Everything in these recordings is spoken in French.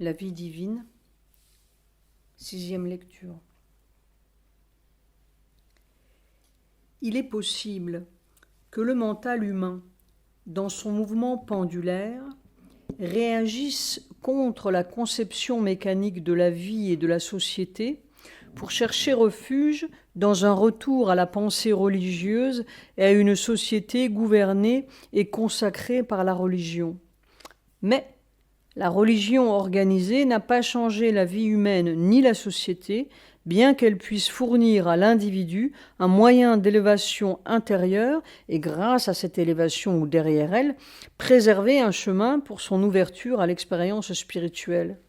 La vie divine, 6e lecture. Il est possible que le mental humain, dans son mouvement pendulaire, réagisse contre la conception mécanique de la vie et de la société pour chercher refuge dans un retour à la pensée religieuse et à une société gouvernée et consacrée par la religion. Mais la religion organisée n'a pas changé la vie humaine ni la société, bien qu'elle puisse fournir à l'individu un moyen d'élévation intérieure et, grâce à cette élévation ou derrière elle, préserver un chemin pour son ouverture à l'expérience spirituelle.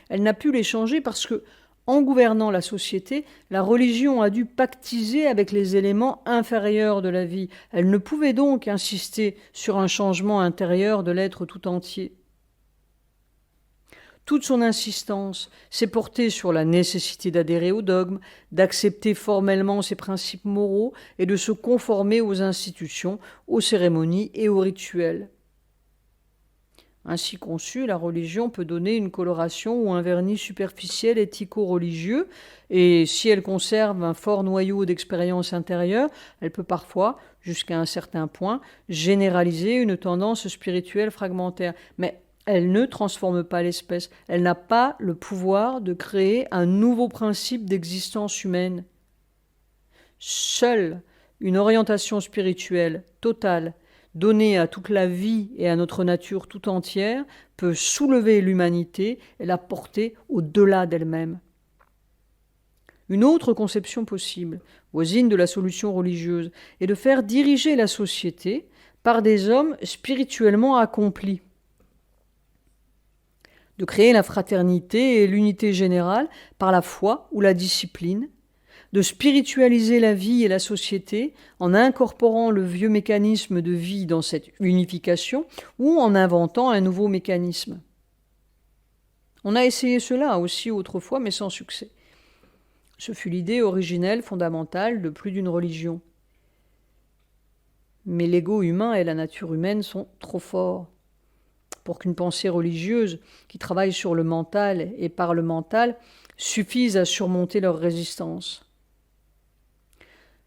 Elle n'a pu les changer parce que, en gouvernant la société, la religion a dû pactiser avec les éléments inférieurs de la vie. Elle ne pouvait donc insister sur un changement intérieur de l'être tout entier. Toute son insistance s'est portée sur la nécessité d'adhérer au dogme, d'accepter formellement ses principes moraux et de se conformer aux institutions, aux cérémonies et aux rituels. Ainsi conçue, la religion peut donner une coloration ou un vernis superficiel éthico-religieux, et si elle conserve un fort noyau d'expérience intérieure, elle peut parfois, jusqu'à un certain point, généraliser une tendance spirituelle fragmentaire. Mais elle ne transforme pas l'espèce. Elle n'a pas le pouvoir de créer un nouveau principe d'existence humaine. Seule une orientation spirituelle totale, donnée à toute la vie et à notre nature tout entière, peut soulever l'humanité et la porter au-delà d'elle-même. Une autre conception possible, voisine de la solution religieuse, est de faire diriger la société par des hommes spirituellement accomplis, de créer la fraternité et l'unité générale par la foi ou la discipline, de spiritualiser la vie et la société en incorporant le vieux mécanisme de vie dans cette unification ou en inventant un nouveau mécanisme. On a essayé cela aussi autrefois, mais sans succès. Ce fut l'idée originelle, fondamentale de plus d'une religion. Mais l'ego humain et la nature humaine sont trop forts pour qu'une pensée religieuse qui travaille sur le mental et par le mental suffise à surmonter leur résistance.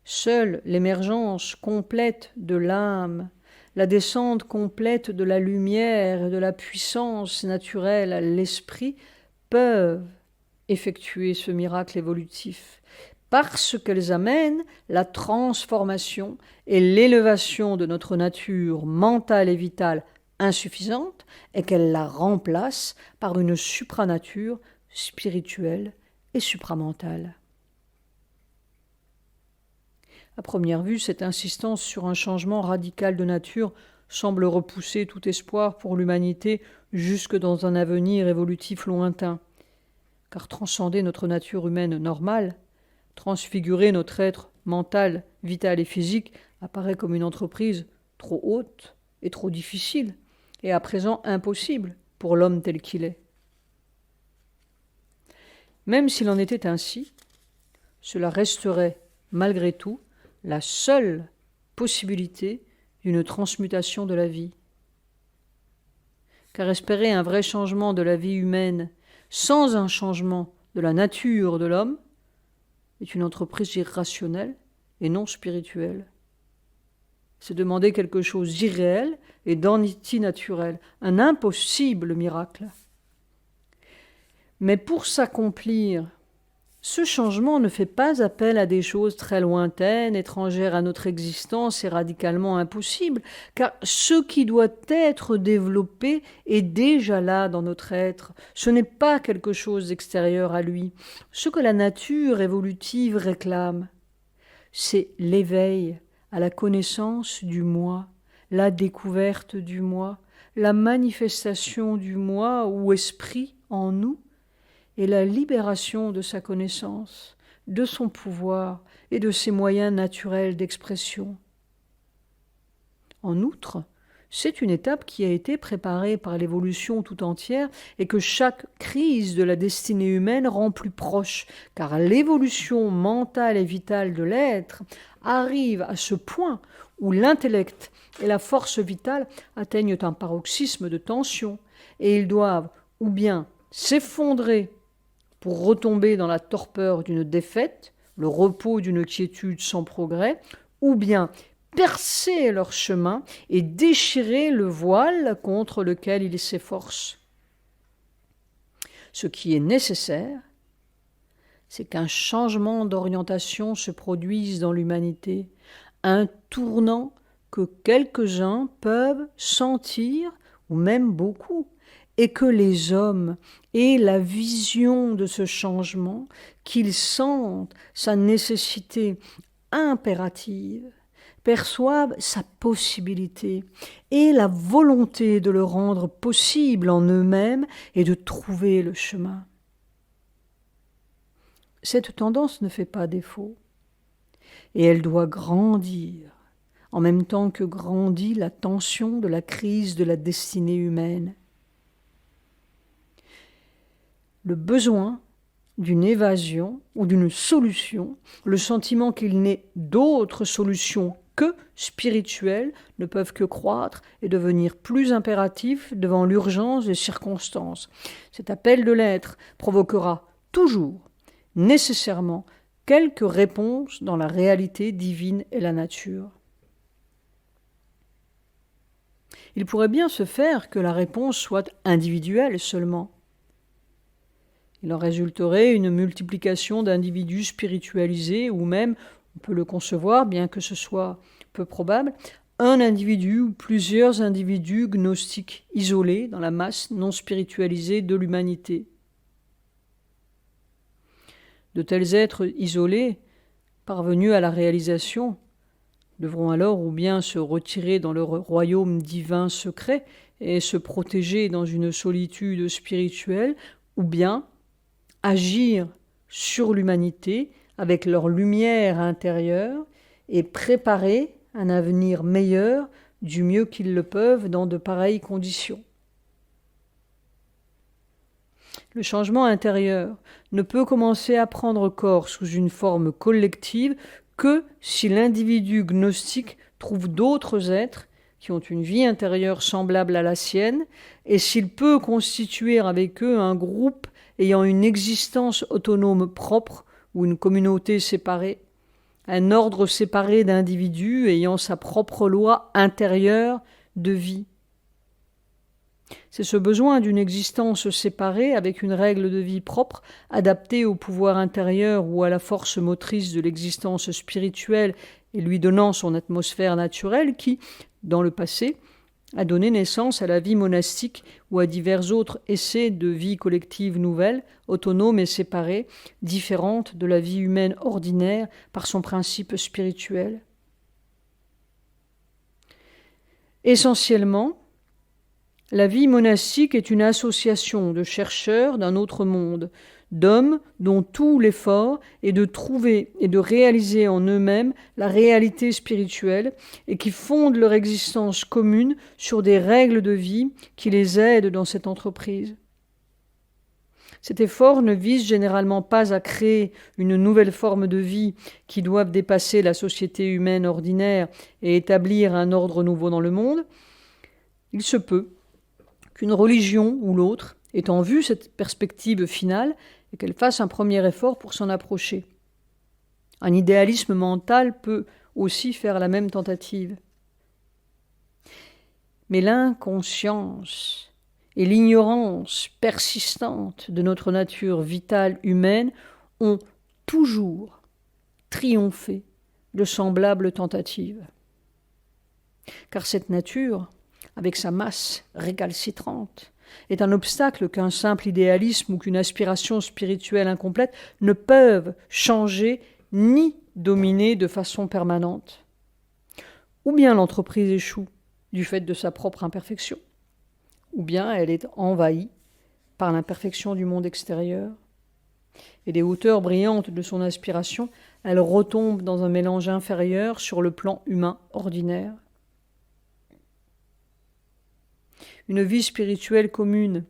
Seule l'émergence complète de l'âme, la descente complète de la lumière et de la puissance naturelle à l'esprit peuvent effectuer ce miracle évolutif, parce qu'elles amènent la transformation et l'élévation de notre nature mentale et vitale insuffisante et qu'elle la remplace par une supranature spirituelle et supramentale. À première vue, cette insistance sur un changement radical de nature semble repousser tout espoir pour l'humanité jusque dans un avenir évolutif lointain. Car transcender notre nature humaine normale, transfigurer notre être mental, vital et physique apparaît comme une entreprise trop haute et trop difficile, et à présent impossible pour l'homme tel qu'il est. Même s'il en était ainsi, cela resterait, malgré tout, la seule possibilité d'une transmutation de la vie. Car espérer un vrai changement de la vie humaine sans un changement de la nature de l'homme est une entreprise irrationnelle et non spirituelle. C'est demander quelque chose d'irréel et d'antinaturel, un impossible miracle. Mais pour s'accomplir, ce changement ne fait pas appel à des choses très lointaines, étrangères à notre existence et radicalement impossibles, car ce qui doit être développé est déjà là dans notre être. Ce n'est pas quelque chose d'extérieur à lui. Ce que la nature évolutive réclame, c'est l'éveil à la connaissance du moi, la découverte du moi, la manifestation du moi ou esprit en nous, et la libération de sa connaissance, de son pouvoir et de ses moyens naturels d'expression. En outre, c'est une étape qui a été préparée par l'évolution tout entière et que chaque crise de la destinée humaine rend plus proche, car l'évolution mentale et vitale de l'être arrive à ce point où l'intellect et la force vitale atteignent un paroxysme de tension, et ils doivent ou bien s'effondrer pour retomber dans la torpeur d'une défaite, le repos d'une quiétude sans progrès, ou bien percer leur chemin et déchirer le voile contre lequel ils s'efforcent. Ce qui est nécessaire, c'est qu'un changement d'orientation se produise dans l'humanité, un tournant que quelques-uns peuvent sentir, ou même beaucoup, et que les hommes aient la vision de ce changement, qu'ils sentent sa nécessité impérative, perçoivent sa possibilité et la volonté de le rendre possible en eux-mêmes et de trouver le chemin. Cette tendance ne fait pas défaut, et elle doit grandir, en même temps que grandit la tension de la crise de la destinée humaine. Le besoin d'une évasion ou d'une solution, le sentiment qu'il n'est d'autre solution que spirituelle, ne peuvent que croître et devenir plus impératifs devant l'urgence des circonstances. Cet appel de l'être provoquera toujours, nécessairement, quelques réponses dans la réalité divine et la nature. Il pourrait bien se faire que la réponse soit individuelle seulement. Il en résulterait une multiplication d'individus spiritualisés, ou même, on peut le concevoir, bien que ce soit peu probable, un individu ou plusieurs individus gnostiques isolés dans la masse non spiritualisée de l'humanité. De tels êtres isolés, parvenus à la réalisation, devront alors ou bien se retirer dans leur royaume divin secret et se protéger dans une solitude spirituelle, ou bien agir sur l'humanité avec leur lumière intérieure et préparer un avenir meilleur du mieux qu'ils le peuvent dans de pareilles conditions. Le changement intérieur ne peut commencer à prendre corps sous une forme collective que si l'individu gnostique trouve d'autres êtres qui ont une vie intérieure semblable à la sienne, et s'il peut constituer avec eux un groupe ayant une existence autonome propre ou une communauté séparée, un ordre séparé d'individus ayant sa propre loi intérieure de vie. C'est ce besoin d'une existence séparée avec une règle de vie propre, adaptée au pouvoir intérieur ou à la force motrice de l'existence spirituelle et lui donnant son atmosphère naturelle qui, dans le passé, a donné naissance à la vie monastique ou à divers autres essais de vie collective nouvelle, autonome et séparée, différente de la vie humaine ordinaire par son principe spirituel. Essentiellement, la vie monastique est une association de chercheurs d'un autre monde, d'hommes dont tout l'effort est de trouver et de réaliser en eux-mêmes la réalité spirituelle et qui fondent leur existence commune sur des règles de vie qui les aident dans cette entreprise. Cet effort ne vise généralement pas à créer une nouvelle forme de vie qui doive dépasser la société humaine ordinaire et établir un ordre nouveau dans le monde. Il se peut qu'une religion ou l'autre ait en vue cette perspective finale et qu'elle fasse un premier effort pour s'en approcher. Un idéalisme mental peut aussi faire la même tentative. Mais l'inconscience et l'ignorance persistante de notre nature vitale humaine ont toujours triomphé de semblables tentatives. Car cette nature, avec sa masse récalcitrante, est un obstacle qu'un simple idéalisme ou qu'une aspiration spirituelle incomplète ne peuvent changer ni dominer de façon permanente. Ou bien l'entreprise échoue du fait de sa propre imperfection, ou bien elle est envahie par l'imperfection du monde extérieur. Et des hauteurs brillantes de son aspiration, elle retombe dans un mélange inférieur sur le plan humain ordinaire. Une vie spirituelle commune,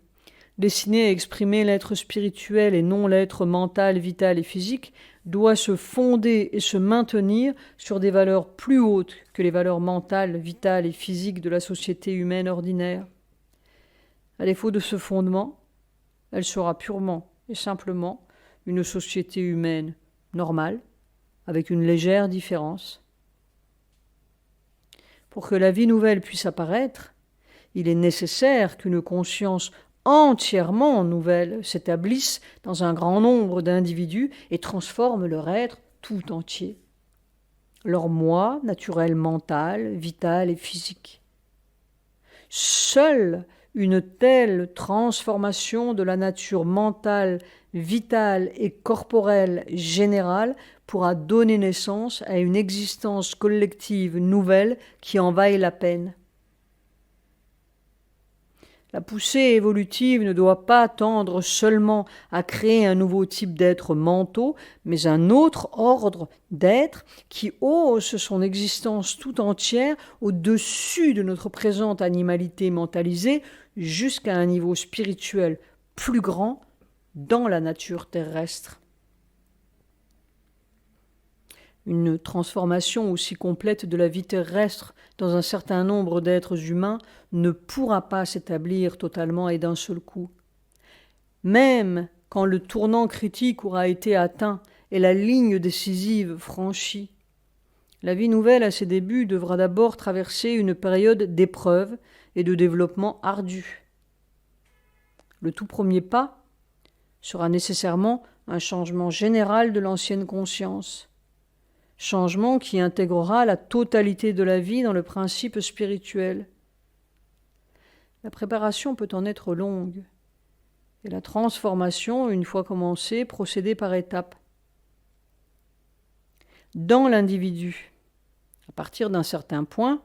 destinée à exprimer l'être spirituel et non l'être mental, vital et physique, doit se fonder et se maintenir sur des valeurs plus hautes que les valeurs mentales, vitales et physiques de la société humaine ordinaire. À défaut de ce fondement, elle sera purement et simplement une société humaine normale, avec une légère différence. Pour que la vie nouvelle puisse apparaître, il est nécessaire qu'une conscience entièrement nouvelle s'établisse dans un grand nombre d'individus et transforme leur être tout entier, leur moi naturel mental, vital et physique. Seule une telle transformation de la nature mentale, vitale et corporelle générale pourra donner naissance à une existence collective nouvelle qui en vaille la peine. La poussée évolutive ne doit pas tendre seulement à créer un nouveau type d'êtres mentaux, mais un autre ordre d'êtres qui hausse son existence tout entière au-dessus de notre présente animalité mentalisée jusqu'à un niveau spirituel plus grand dans la nature terrestre. Une transformation aussi complète de la vie terrestre dans un certain nombre d'êtres humains ne pourra pas s'établir totalement et d'un seul coup. Même quand le tournant critique aura été atteint et la ligne décisive franchie, la vie nouvelle à ses débuts devra d'abord traverser une période d'épreuve et de développement ardu. Le tout premier pas sera nécessairement un changement général de l'ancienne conscience, changement qui intégrera la totalité de la vie dans le principe spirituel. La préparation peut en être longue, et la transformation, une fois commencée, procéder par étapes. Dans l'individu, à partir d'un certain point,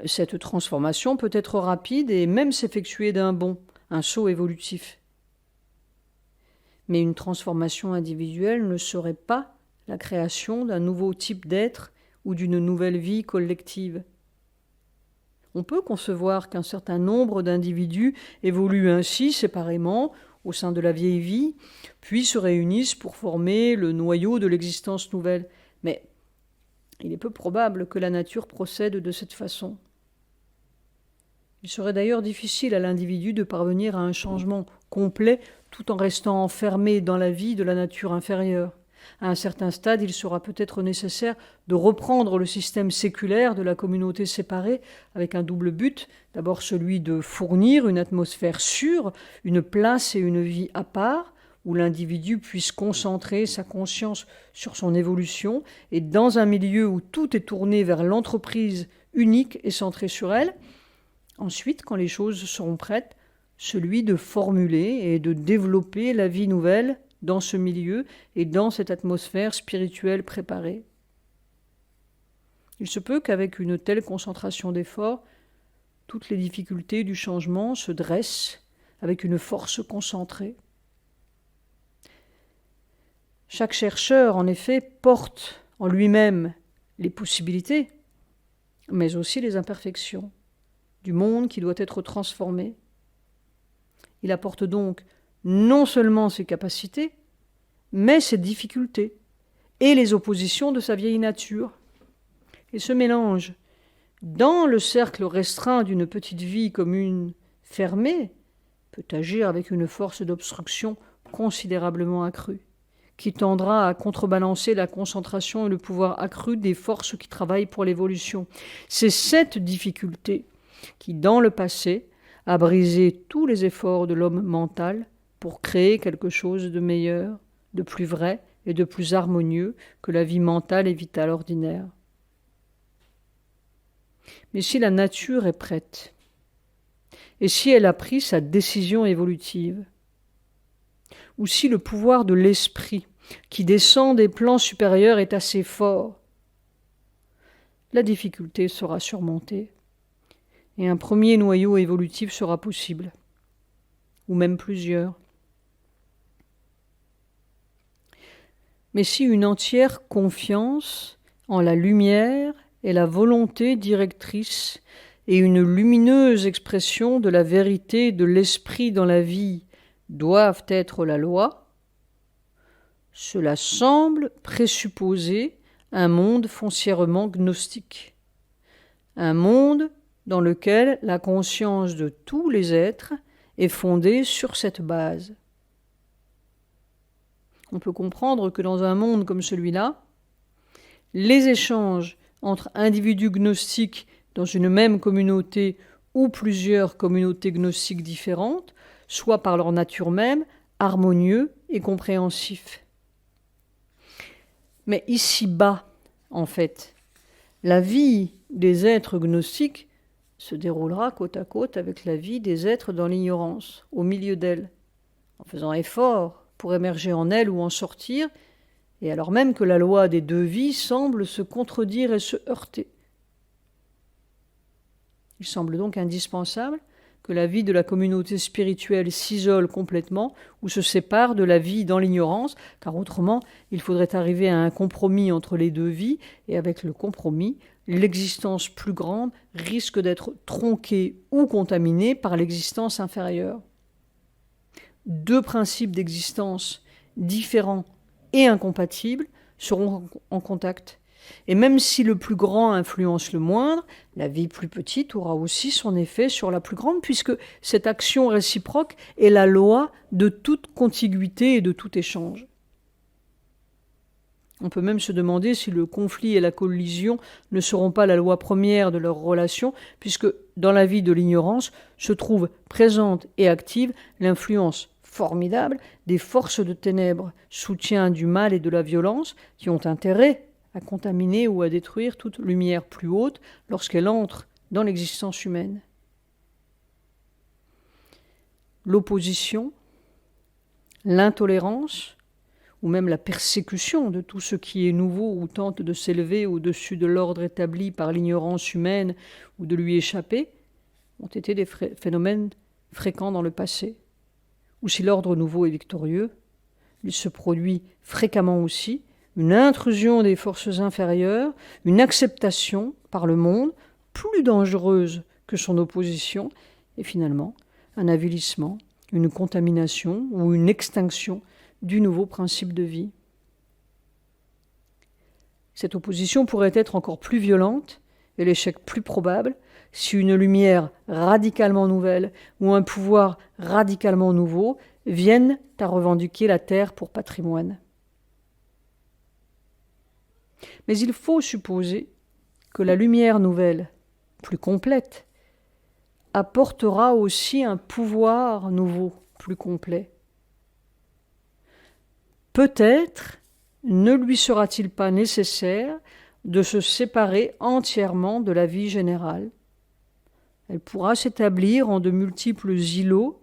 cette transformation peut être rapide et même s'effectuer d'un bond, un saut évolutif. Mais une transformation individuelle ne serait pas la création d'un nouveau type d'être ou d'une nouvelle vie collective. On peut concevoir qu'un certain nombre d'individus évoluent ainsi séparément au sein de la vieille vie, puis se réunissent pour former le noyau de l'existence nouvelle. Mais il est peu probable que la nature procède de cette façon. Il serait d'ailleurs difficile à l'individu de parvenir à un changement complet tout en restant enfermé dans la vie de la nature inférieure. À un certain stade, il sera peut-être nécessaire de reprendre le système séculaire de la communauté séparée avec un double but, d'abord celui de fournir une atmosphère sûre, une place et une vie à part, où l'individu puisse concentrer sa conscience sur son évolution, et dans un milieu où tout est tourné vers l'entreprise unique et centrée sur elle. Ensuite, quand les choses seront prêtes, celui de formuler et de développer la vie nouvelle dans ce milieu et dans cette atmosphère spirituelle préparée. Il se peut qu'avec une telle concentration d'efforts, toutes les difficultés du changement se dressent avec une force concentrée. Chaque chercheur, en effet, porte en lui-même les possibilités, mais aussi les imperfections du monde qui doit être transformé. Il apporte donc non seulement ses capacités, mais ses difficultés et les oppositions de sa vieille nature. Et ce mélange, dans le cercle restreint d'une petite vie commune fermée, peut agir avec une force d'obstruction considérablement accrue, qui tendra à contrebalancer la concentration et le pouvoir accru des forces qui travaillent pour l'évolution. C'est cette difficulté qui, dans le passé, a brisé tous les efforts de l'homme mental pour créer quelque chose de meilleur, de plus vrai et de plus harmonieux que la vie mentale et vitale ordinaire. Mais si la nature est prête, et si elle a pris sa décision évolutive, ou si le pouvoir de l'esprit qui descend des plans supérieurs est assez fort, la difficulté sera surmontée et un premier noyau évolutif sera possible, ou même plusieurs. Mais si une entière confiance en la lumière et la volonté directrice et une lumineuse expression de la vérité de l'esprit dans la vie doivent être la loi, cela semble présupposer un monde foncièrement gnostique, un monde dans lequel la conscience de tous les êtres est fondée sur cette base. On peut comprendre que dans un monde comme celui-là, les échanges entre individus gnostiques dans une même communauté ou plusieurs communautés gnostiques différentes soient par leur nature même harmonieux et compréhensifs. Mais ici-bas, en fait, la vie des êtres gnostiques se déroulera côte à côte avec la vie des êtres dans l'ignorance, au milieu d'elle, en faisant effort pour émerger en elle ou en sortir, et alors même que la loi des deux vies semble se contredire et se heurter. Il semble donc indispensable que la vie de la communauté spirituelle s'isole complètement ou se sépare de la vie dans l'ignorance, car autrement, il faudrait arriver à un compromis entre les deux vies, et avec le compromis, l'existence plus grande risque d'être tronquée ou contaminée par l'existence inférieure. Deux principes d'existence différents et incompatibles seront en contact. Et même si le plus grand influence le moindre, la vie plus petite aura aussi son effet sur la plus grande, puisque cette action réciproque est la loi de toute contiguïté et de tout échange. On peut même se demander si le conflit et la collision ne seront pas la loi première de leur relation, puisque dans la vie de l'ignorance se trouve présente et active l'influence formidable des forces de ténèbres, soutien du mal et de la violence, qui ont intérêt à contaminer ou à détruire toute lumière plus haute lorsqu'elle entre dans l'existence humaine. L'opposition, l'intolérance, ou même la persécution de tout ce qui est nouveau ou tente de s'élever au-dessus de l'ordre établi par l'ignorance humaine ou de lui échapper, ont été des phénomènes fréquents dans le passé. Ou si l'ordre nouveau est victorieux, il se produit fréquemment aussi une intrusion des forces inférieures, une acceptation par le monde plus dangereuse que son opposition, et finalement un avilissement, une contamination ou une extinction du nouveau principe de vie. Cette opposition pourrait être encore plus violente et l'échec plus probable si une lumière radicalement nouvelle ou un pouvoir radicalement nouveau viennent à revendiquer la terre pour patrimoine. Mais il faut supposer que la lumière nouvelle, plus complète, apportera aussi un pouvoir nouveau, plus complet. Peut-être ne lui sera-t-il pas nécessaire de se séparer entièrement de la vie générale. Elle pourra s'établir en de multiples îlots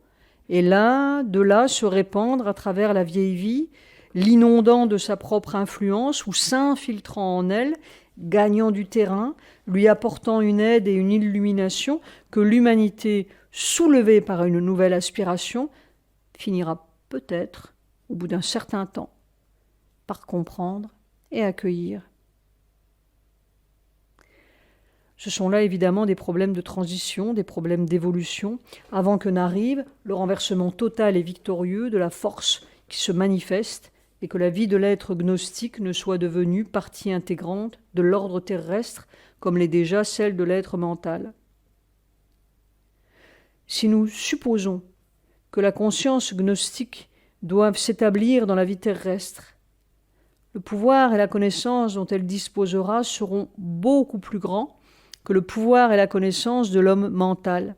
et l'un de là se répandre à travers la vieille vie, l'inondant de sa propre influence ou s'infiltrant en elle, gagnant du terrain, lui apportant une aide et une illumination que l'humanité, soulevée par une nouvelle aspiration, finira peut-être, au bout d'un certain temps, par comprendre et accueillir. Ce sont là évidemment des problèmes de transition, des problèmes d'évolution, avant que n'arrive le renversement total et victorieux de la force qui se manifeste et que la vie de l'être gnostique ne soit devenue partie intégrante de l'ordre terrestre comme l'est déjà celle de l'être mental. Si nous supposons que la conscience gnostique doive s'établir dans la vie terrestre, le pouvoir et la connaissance dont elle disposera seront beaucoup plus grands que le pouvoir et la connaissance de l'homme mental.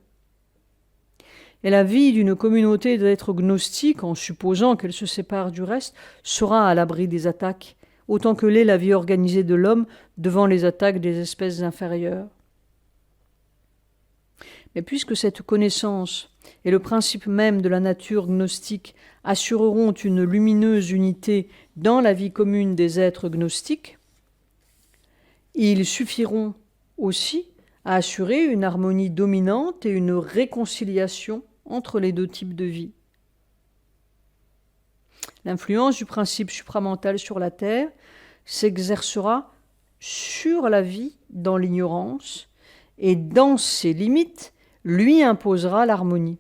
Et la vie d'une communauté d'êtres gnostiques, en supposant qu'elle se sépare du reste, sera à l'abri des attaques, autant que l'est la vie organisée de l'homme devant les attaques des espèces inférieures. Mais puisque cette connaissance et le principe même de la nature gnostique assureront une lumineuse unité dans la vie commune des êtres gnostiques, ils suffiront aussi à assurer une harmonie dominante et une réconciliation entre les deux types de vie. L'influence du principe supramental sur la Terre s'exercera sur la vie dans l'ignorance et dans ses limites lui imposera l'harmonie.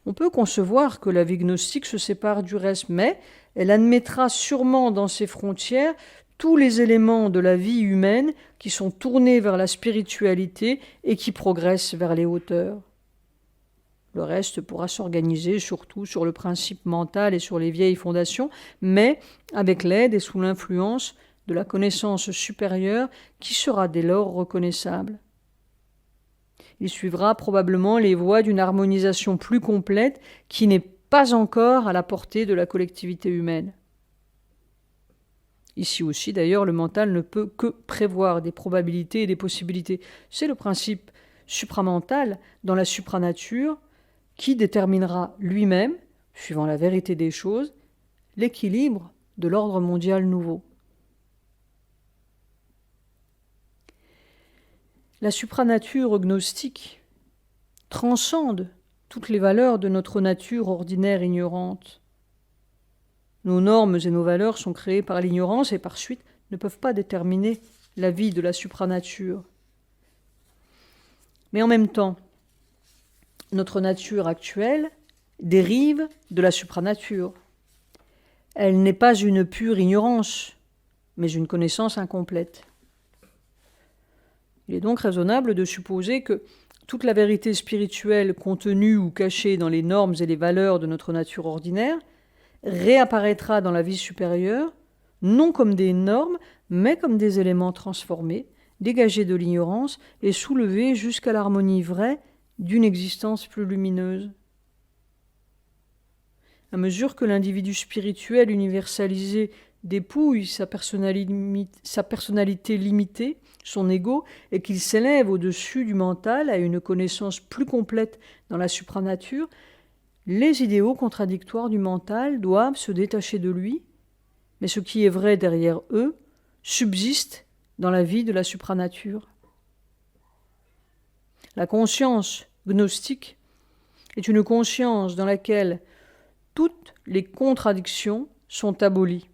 On peut concevoir que la vie gnostique se sépare du reste, mais elle admettra sûrement dans ses frontières tous les éléments de la vie humaine qui sont tournés vers la spiritualité et qui progressent vers les hauteurs. Le reste pourra s'organiser surtout sur le principe mental et sur les vieilles fondations, mais avec l'aide et sous l'influence de la connaissance supérieure qui sera dès lors reconnaissable. Il suivra probablement les voies d'une harmonisation plus complète qui n'est pas encore à la portée de la collectivité humaine. Ici aussi, d'ailleurs, le mental ne peut que prévoir des probabilités et des possibilités. C'est le principe supramental dans la supranature qui déterminera lui-même, suivant la vérité des choses, l'équilibre de l'ordre mondial nouveau. La supranature gnostique transcende toutes les valeurs de notre nature ordinaire ignorante. Nos normes et nos valeurs sont créées par l'ignorance et par suite ne peuvent pas déterminer la vie de la supranature. Mais en même temps, notre nature actuelle dérive de la supranature. Elle n'est pas une pure ignorance, mais une connaissance incomplète. Il est donc raisonnable de supposer que toute la vérité spirituelle contenue ou cachée dans les normes et les valeurs de notre nature ordinaire réapparaîtra dans la vie supérieure, non comme des normes, mais comme des éléments transformés, dégagés de l'ignorance et soulevés jusqu'à l'harmonie vraie d'une existence plus lumineuse. À mesure que l'individu spirituel universalisé dépouille sa personnalité limitée, son ego, et qu'il s'élève au-dessus du mental à une connaissance plus complète dans la supranature, les idéaux contradictoires du mental doivent se détacher de lui, mais ce qui est vrai derrière eux subsiste dans la vie de la supranature. La conscience gnostique est une conscience dans laquelle toutes les contradictions sont abolies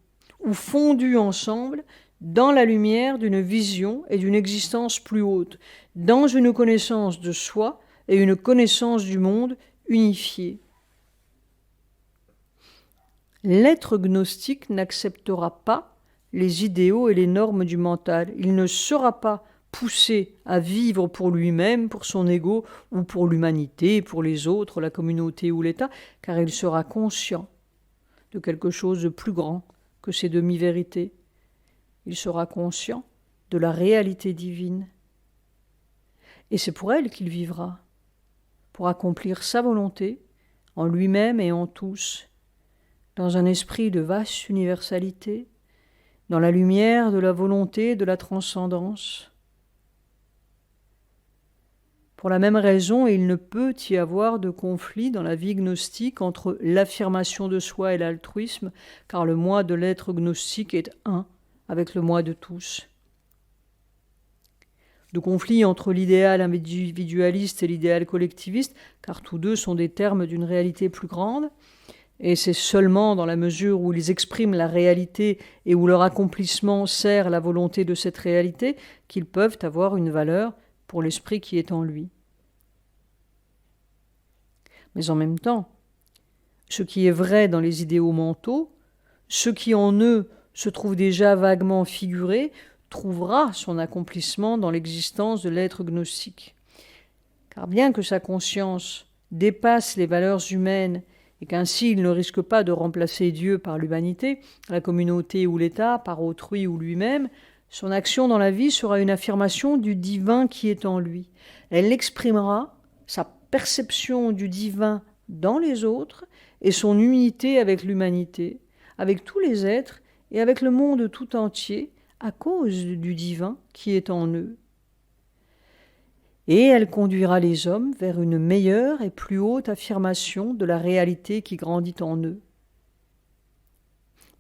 ou fondues ensemble dans la lumière d'une vision et d'une existence plus haute, dans une connaissance de soi et une connaissance du monde unifiée. L'être gnostique n'acceptera pas les idéaux et les normes du mental. Il ne sera pas poussé à vivre pour lui-même, pour son ego, ou pour l'humanité, pour les autres, la communauté ou l'État, car il sera conscient de quelque chose de plus grand que ces demi-vérités. Il sera conscient de la réalité divine. Et c'est pour elle qu'il vivra, pour accomplir sa volonté en lui-même et en tous, dans un esprit de vaste universalité, dans la lumière de la volonté de la transcendance. Pour la même raison, il ne peut y avoir de conflit dans la vie gnostique entre l'affirmation de soi et l'altruisme, car le moi de l'être gnostique est un avec le moi de tous. De conflit entre l'idéal individualiste et l'idéal collectiviste, car tous deux sont des termes d'une réalité plus grande, et c'est seulement dans la mesure où ils expriment la réalité et où leur accomplissement sert la volonté de cette réalité qu'ils peuvent avoir une valeur pour l'esprit qui est en lui. Mais en même temps, ce qui est vrai dans les idéaux mentaux, ce qui en eux se trouve déjà vaguement figuré, trouvera son accomplissement dans l'existence de l'être gnostique. Car bien que sa conscience dépasse les valeurs humaines et qu'ainsi il ne risque pas de remplacer Dieu par l'humanité, la communauté ou l'État, par autrui ou lui-même, son action dans la vie sera une affirmation du divin qui est en lui. Elle exprimera sa perception du divin dans les autres et son unité avec l'humanité, avec tous les êtres et avec le monde tout entier à cause du divin qui est en eux. Et elle conduira les hommes vers une meilleure et plus haute affirmation de la réalité qui grandit en eux.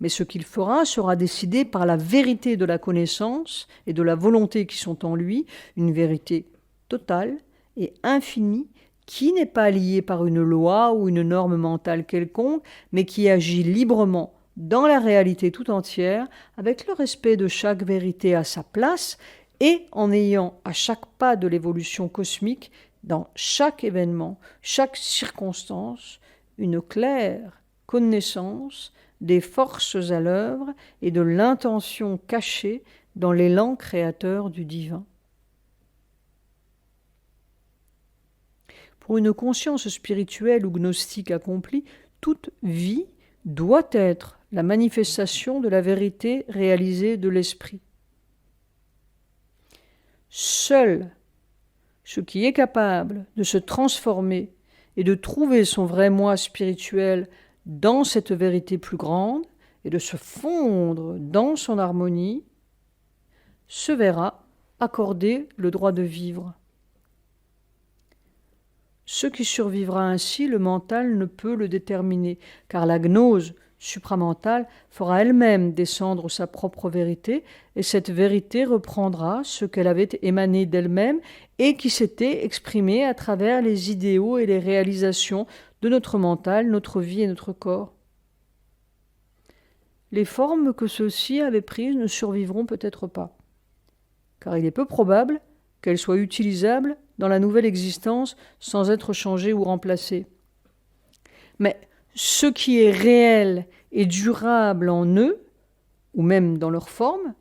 Mais ce qu'il fera sera décidé par la vérité de la connaissance et de la volonté qui sont en lui, une vérité totale et infinie qui n'est pas liée par une loi ou une norme mentale quelconque, mais qui agit librement dans la réalité tout entière, avec le respect de chaque vérité à sa place et en ayant à chaque pas de l'évolution cosmique, dans chaque événement, chaque circonstance, une claire connaissance des forces à l'œuvre et de l'intention cachée dans l'élan créateur du divin. Pour une conscience spirituelle ou gnostique accomplie, toute vie doit être la manifestation de la vérité réalisée de l'esprit. Seul ce qui est capable de se transformer et de trouver son vrai moi spirituel dans cette vérité plus grande et de se fondre dans son harmonie, se verra accorder le droit de vivre. Ce qui survivra ainsi, le mental ne peut le déterminer, car la gnose supramentale fera elle-même descendre sa propre vérité, et cette vérité reprendra ce qu'elle avait émané d'elle-même et qui s'était exprimé à travers les idéaux et les réalisations de notre mental, notre vie et notre corps. Les formes que ceux-ci avaient prises ne survivront peut-être pas, car il est peu probable qu'elles soient utilisables dans la nouvelle existence sans être changées ou remplacées. Mais ce qui est réel et durable en eux, ou même dans leur forme,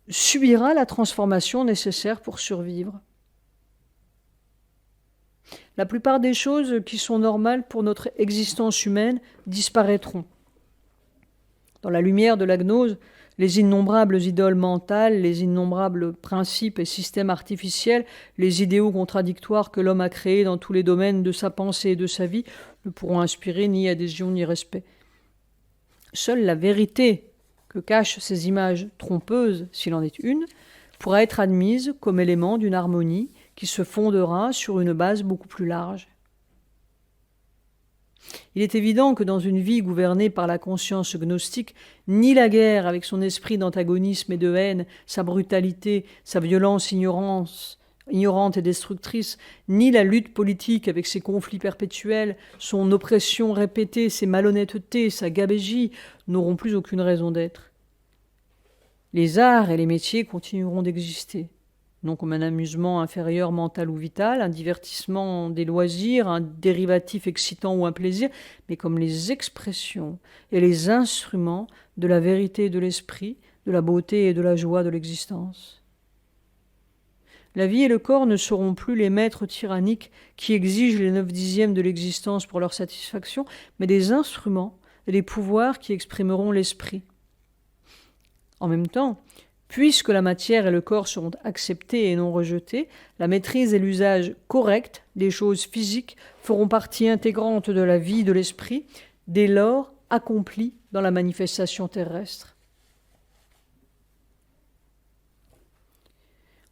subira la transformation nécessaire pour survivre. La plupart des choses qui sont normales pour notre existence humaine disparaîtront. Dans la lumière de la gnose, les innombrables idoles mentales, les innombrables principes et systèmes artificiels, les idéaux contradictoires que l'homme a créés dans tous les domaines de sa pensée et de sa vie ne pourront inspirer ni adhésion ni respect. Seule la vérité que cachent ces images trompeuses, s'il en est une, pourra être admise comme élément d'une harmonie qui se fondera sur une base beaucoup plus large. Il est évident que dans une vie gouvernée par la conscience gnostique, ni la guerre avec son esprit d'antagonisme et de haine, sa brutalité, sa violence ignorante et destructrice, ni la lutte politique avec ses conflits perpétuels, son oppression répétée, ses malhonnêtetés, sa gabegie, n'auront plus aucune raison d'être. Les arts et les métiers continueront d'exister, non comme un amusement inférieur mental ou vital, un divertissement, des loisirs, un dérivatif excitant ou un plaisir, mais comme les expressions et les instruments de la vérité et de l'esprit, de la beauté et de la joie de l'existence. La vie et le corps ne seront plus les maîtres tyranniques qui exigent les 9/10 de l'existence pour leur satisfaction, mais des instruments et des pouvoirs qui exprimeront l'esprit. En même temps, puisque la matière et le corps seront acceptés et non rejetés, la maîtrise et l'usage correct des choses physiques feront partie intégrante de la vie de l'esprit, dès lors accomplie dans la manifestation terrestre.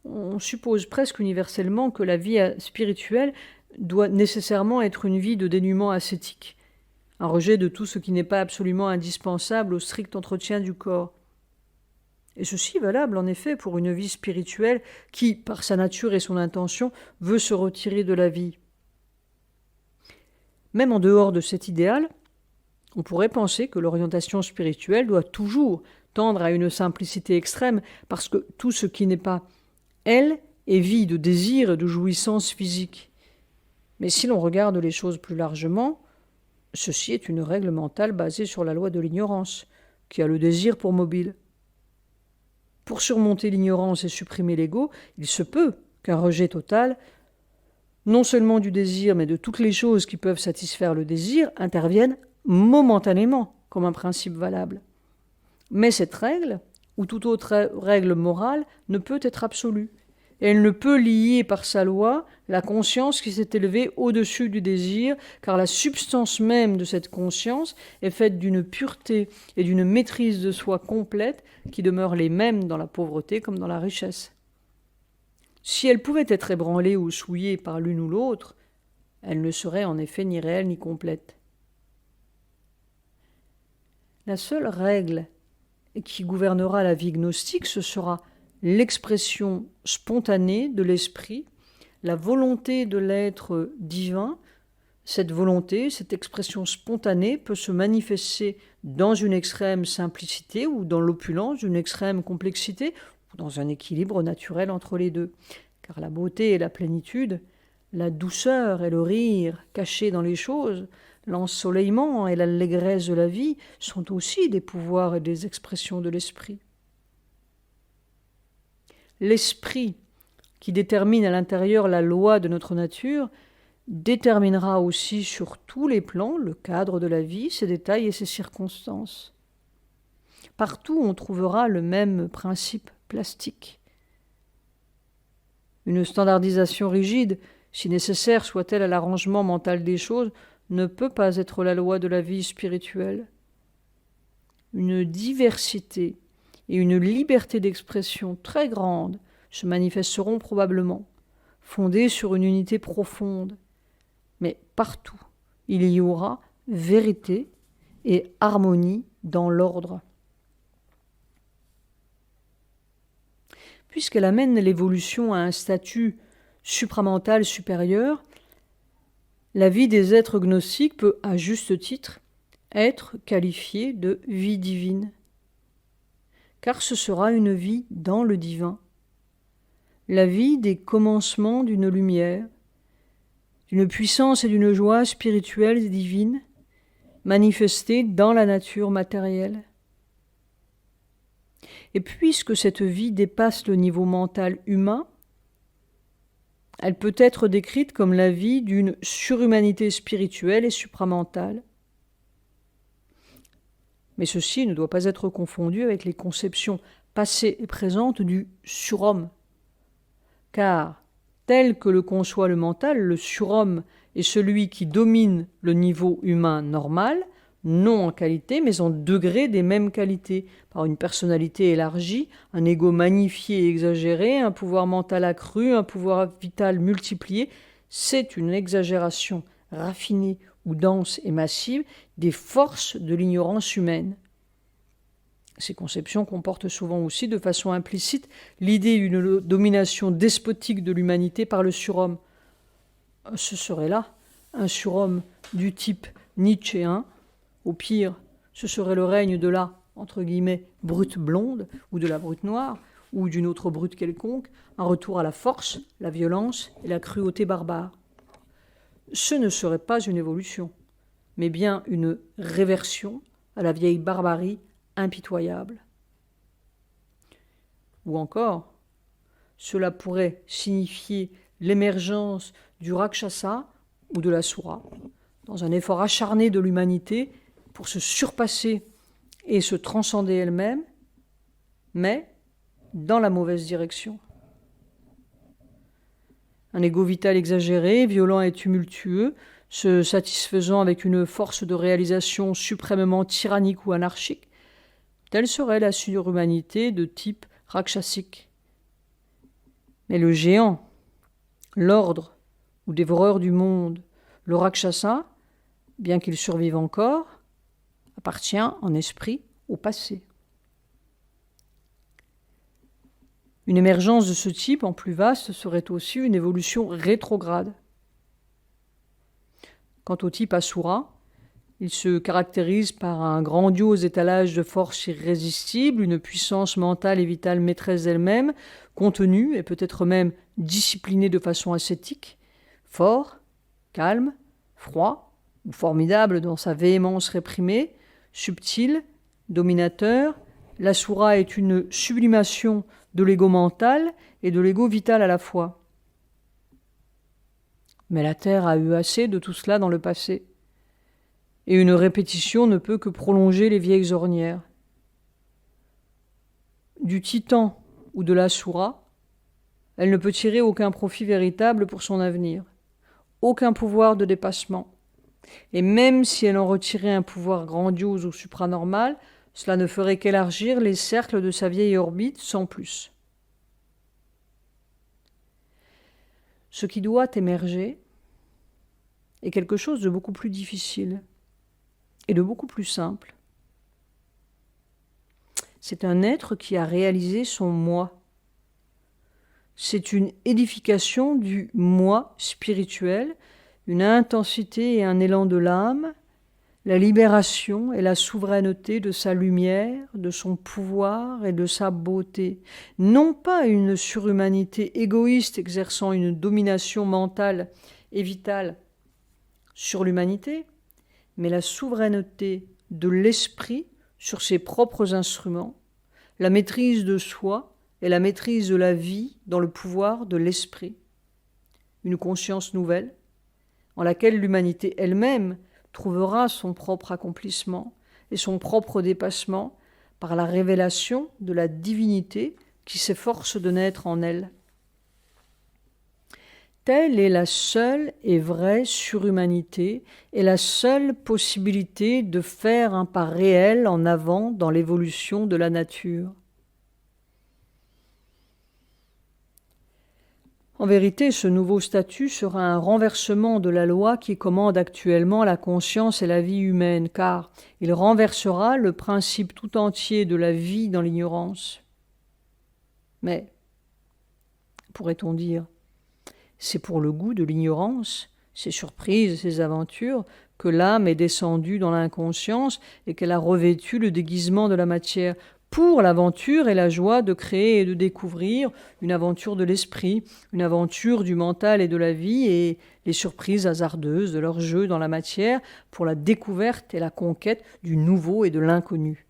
On suppose presque universellement que la vie spirituelle doit nécessairement être une vie de dénuement ascétique, un rejet de tout ce qui n'est pas absolument indispensable au strict entretien du corps. Et ceci est valable en effet pour une vie spirituelle qui, par sa nature et son intention, veut se retirer de la vie. Même en dehors de cet idéal, on pourrait penser que l'orientation spirituelle doit toujours tendre à une simplicité extrême, parce que tout ce qui n'est pas elle est vie de désir et de jouissance physique. Mais si l'on regarde les choses plus largement, ceci est une règle mentale basée sur la loi de l'ignorance, qui a le désir pour mobile. Pour surmonter l'ignorance et supprimer l'ego, il se peut qu'un rejet total, non seulement du désir, mais de toutes les choses qui peuvent satisfaire le désir, intervienne momentanément comme un principe valable. Mais cette règle, ou toute autre règle morale, ne peut être absolue. Elle ne peut lier par sa loi la conscience qui s'est élevée au-dessus du désir, car la substance même de cette conscience est faite d'une pureté et d'une maîtrise de soi complète qui demeurent les mêmes dans la pauvreté comme dans la richesse. Si elle pouvait être ébranlée ou souillée par l'une ou l'autre, elle ne serait en effet ni réelle ni complète. La seule règle qui gouvernera la vie gnostique, ce sera l'expression spontanée de l'esprit, la volonté de l'être divin. Cette volonté, cette expression spontanée peut se manifester dans une extrême simplicité ou dans l'opulence d'une extrême complexité ou dans un équilibre naturel entre les deux. Car la beauté et la plénitude, la douceur et le rire cachés dans les choses, l'ensoleillement et l'allégresse de la vie sont aussi des pouvoirs et des expressions de l'esprit. L'esprit qui détermine à l'intérieur la loi de notre nature déterminera aussi sur tous les plans le cadre de la vie, ses détails et ses circonstances. Partout, on trouvera le même principe plastique. Une standardisation rigide, si nécessaire soit-elle à l'arrangement mental des choses, ne peut pas être la loi de la vie spirituelle. Une diversité et une liberté d'expression très grande se manifesteront probablement, fondées sur une unité profonde. Mais partout, il y aura vérité et harmonie dans l'ordre. Puisqu'elle amène l'évolution à un statut supramental supérieur, la vie des êtres gnostiques peut, à juste titre, être qualifiée de vie divine, car ce sera une vie dans le divin, la vie des commencements d'une lumière, d'une puissance et d'une joie spirituelle et divine, manifestée dans la nature matérielle. Et puisque cette vie dépasse le niveau mental humain, elle peut être décrite comme la vie d'une surhumanité spirituelle et supramentale. Mais ceci ne doit pas être confondu avec les conceptions passées et présentes du surhomme. Car, tel que le conçoit le mental, le surhomme est celui qui domine le niveau humain normal, non en qualité, mais en degré des mêmes qualités, par une personnalité élargie, un ego magnifié et exagéré, un pouvoir mental accru, un pouvoir vital multiplié. C'est une exagération raffinée ou dense et massive des forces de l'ignorance humaine. Ces conceptions comportent souvent aussi, de façon implicite, l'idée d'une domination despotique de l'humanité par le surhomme. Ce serait là un surhomme du type nietzschéen. Au pire, ce serait le règne de la, entre guillemets, brute blonde, ou de la brute noire, ou d'une autre brute quelconque, un retour à la force, la violence et la cruauté barbare. Ce ne serait pas une évolution, mais bien une réversion à la vieille barbarie impitoyable. Ou encore, cela pourrait signifier l'émergence du Rakshasa ou de l'Asura, dans un effort acharné de l'humanité pour se surpasser et se transcender elle-même, mais dans la mauvaise direction. Un ego vital exagéré, violent et tumultueux, se satisfaisant avec une force de réalisation suprêmement tyrannique ou anarchique, telle serait la surhumanité de type rakshasique. Mais le géant, l'ordre ou dévoreur du monde, le Rakshasa, bien qu'il survive encore, appartient en esprit au passé. Une émergence de ce type en plus vaste serait aussi une évolution rétrograde. Quant au type Asura, il se caractérise par un grandiose étalage de force irrésistible, une puissance mentale et vitale maîtresse d'elle-même, contenue et peut-être même disciplinée de façon ascétique, fort, calme, froid ou formidable dans sa véhémence réprimée, subtil, dominateur. L'Asura est une sublimation de l'ego mental et de l'ego vital à la fois. Mais la Terre a eu assez de tout cela dans le passé. Et une répétition ne peut que prolonger les vieilles ornières. Du titan ou de l'Asura, elle ne peut tirer aucun profit véritable pour son avenir, aucun pouvoir de dépassement. Et même si elle en retirait un pouvoir grandiose ou supranormal, cela ne ferait qu'élargir les cercles de sa vieille orbite sans plus. Ce qui doit émerger est quelque chose de beaucoup plus difficile et de beaucoup plus simple. C'est un être qui a réalisé son moi. C'est une édification du moi spirituel, une intensité et un élan de l'âme, la libération et la souveraineté de sa lumière, de son pouvoir et de sa beauté. Non pas une surhumanité égoïste exerçant une domination mentale et vitale sur l'humanité, mais la souveraineté de l'esprit sur ses propres instruments, la maîtrise de soi et la maîtrise de la vie dans le pouvoir de l'esprit. Une conscience nouvelle, en laquelle l'humanité elle-même trouvera son propre accomplissement et son propre dépassement par la révélation de la divinité qui s'efforce de naître en elle. Telle est la seule et vraie surhumanité et la seule possibilité de faire un pas réel en avant dans l'évolution de la nature. En vérité, ce nouveau statut sera un renversement de la loi qui commande actuellement la conscience et la vie humaine, car il renversera le principe tout entier de la vie dans l'ignorance. Mais, pourrait-on dire, c'est pour le goût de l'ignorance, ces surprises, ces aventures, que l'âme est descendue dans l'inconscience et qu'elle a revêtu le déguisement de la matière, pour l'aventure et la joie de créer et de découvrir, une aventure de l'esprit, une aventure du mental et de la vie, et les surprises hasardeuses de leur jeu dans la matière pour la découverte et la conquête du nouveau et de l'inconnu.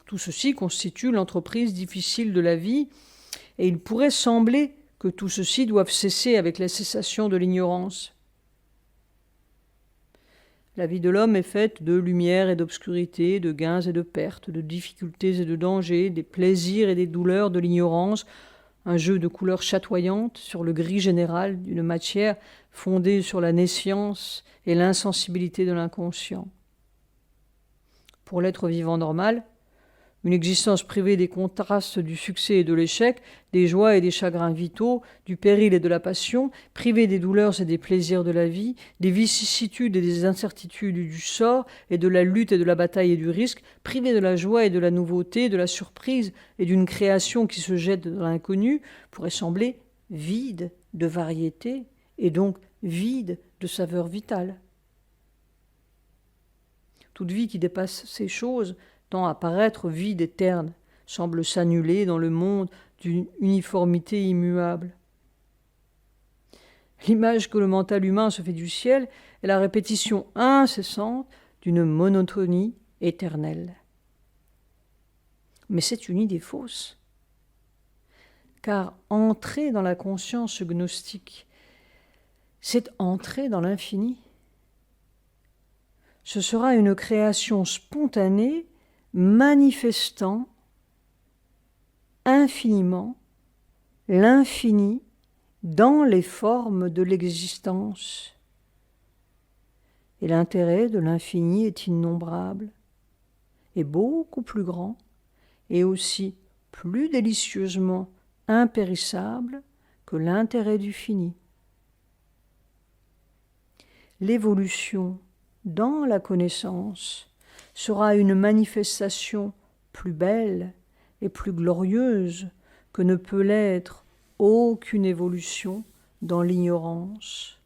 Tout ceci constitue l'entreprise difficile de la vie, et il pourrait sembler que tout ceci doive cesser avec la cessation de l'ignorance. La vie de l'homme est faite de lumière et d'obscurité, de gains et de pertes, de difficultés et de dangers, des plaisirs et des douleurs de l'ignorance, un jeu de couleurs chatoyantes sur le gris général d'une matière fondée sur la nescience et l'insensibilité de l'inconscient. Pour l'être vivant normal, une existence privée des contrastes du succès et de l'échec, des joies et des chagrins vitaux, du péril et de la passion, privée des douleurs et des plaisirs de la vie, des vicissitudes et des incertitudes du sort, et de la lutte et de la bataille et du risque, privée de la joie et de la nouveauté, de la surprise et d'une création qui se jette dans l'inconnu, pourrait sembler vide de variété et donc vide de saveur vitale. Toute vie qui dépasse ces choses tend à paraître vide et terne, semble s'annuler dans le monde d'une uniformité immuable. L'image que le mental humain se fait du ciel est la répétition incessante d'une monotonie éternelle. Mais c'est une idée fausse, car entrer dans la conscience gnostique, c'est entrer dans l'infini. Ce sera une création spontanée manifestant infiniment l'infini dans les formes de l'existence. Et l'intérêt de l'infini est innombrable, et beaucoup plus grand, et aussi plus délicieusement impérissable que l'intérêt du fini. L'évolution dans la connaissance sera une manifestation plus belle et plus glorieuse que ne peut l'être aucune évolution dans l'ignorance,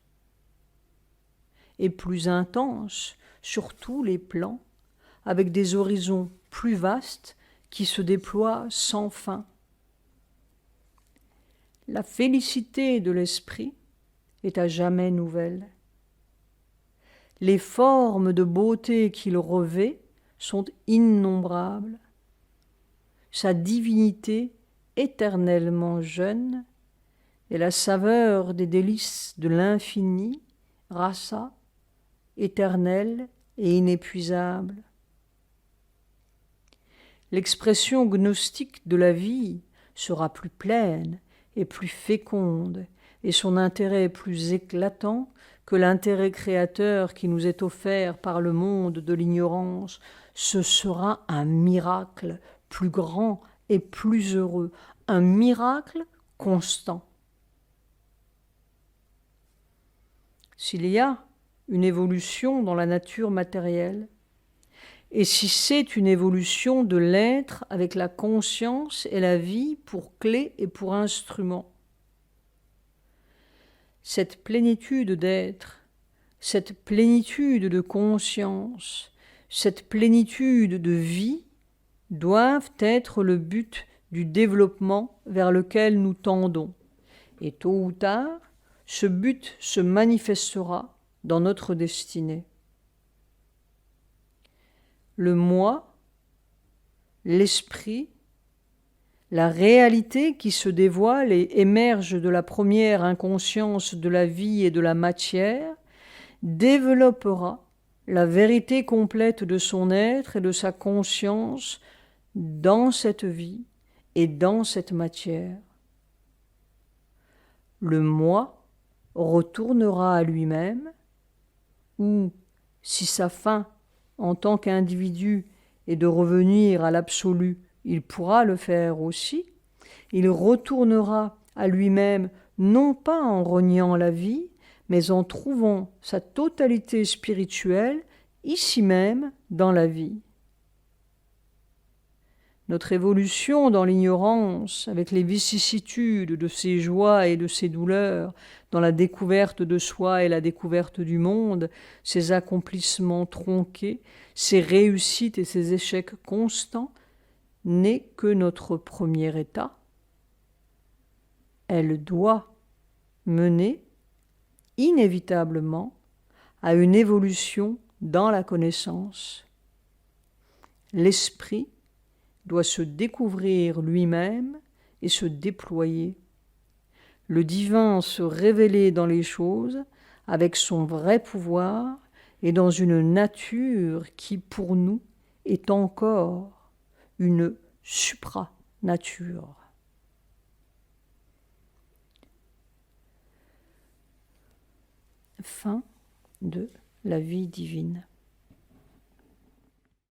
et plus intense sur tous les plans, avec des horizons plus vastes qui se déploient sans fin. La félicité de l'esprit est à jamais nouvelle. Les formes de beauté qu'il revêt sont innombrables. Sa divinité éternellement jeune et la saveur des délices de l'infini, rasa, éternelle et inépuisable. L'expression gnostique de la vie sera plus pleine et plus féconde, et son intérêt plus éclatant que l'intérêt créateur qui nous est offert par le monde de l'ignorance. Ce sera un miracle plus grand et plus heureux, un miracle constant. S'il y a une évolution dans la nature matérielle, et si c'est une évolution de l'être avec la conscience et la vie pour clé et pour instrument, cette plénitude d'être, cette plénitude de conscience, cette plénitude de vie doivent être le but du développement vers lequel nous tendons. Et tôt ou tard, ce but se manifestera dans notre destinée. Le moi, l'esprit, la réalité qui se dévoile et émerge de la première inconscience de la vie et de la matière, développera la vérité complète de son être et de sa conscience dans cette vie et dans cette matière. Le moi retournera à lui-même, ou, si sa fin en tant qu'individu est de revenir à l'absolu, il pourra le faire aussi, il retournera à lui-même non pas en reniant la vie, mais en trouvant sa totalité spirituelle ici même dans la vie. Notre évolution dans l'ignorance, avec les vicissitudes de ses joies et de ses douleurs, dans la découverte de soi et la découverte du monde, ses accomplissements tronqués, ses réussites et ses échecs constants, n'est que notre premier état. Elle doit mener inévitablement à une évolution dans la connaissance. L'esprit doit se découvrir lui-même et se déployer. Le divin se révéler dans les choses avec son vrai pouvoir et dans une nature qui, pour nous, est encore une supranature. Fin de la vie divine.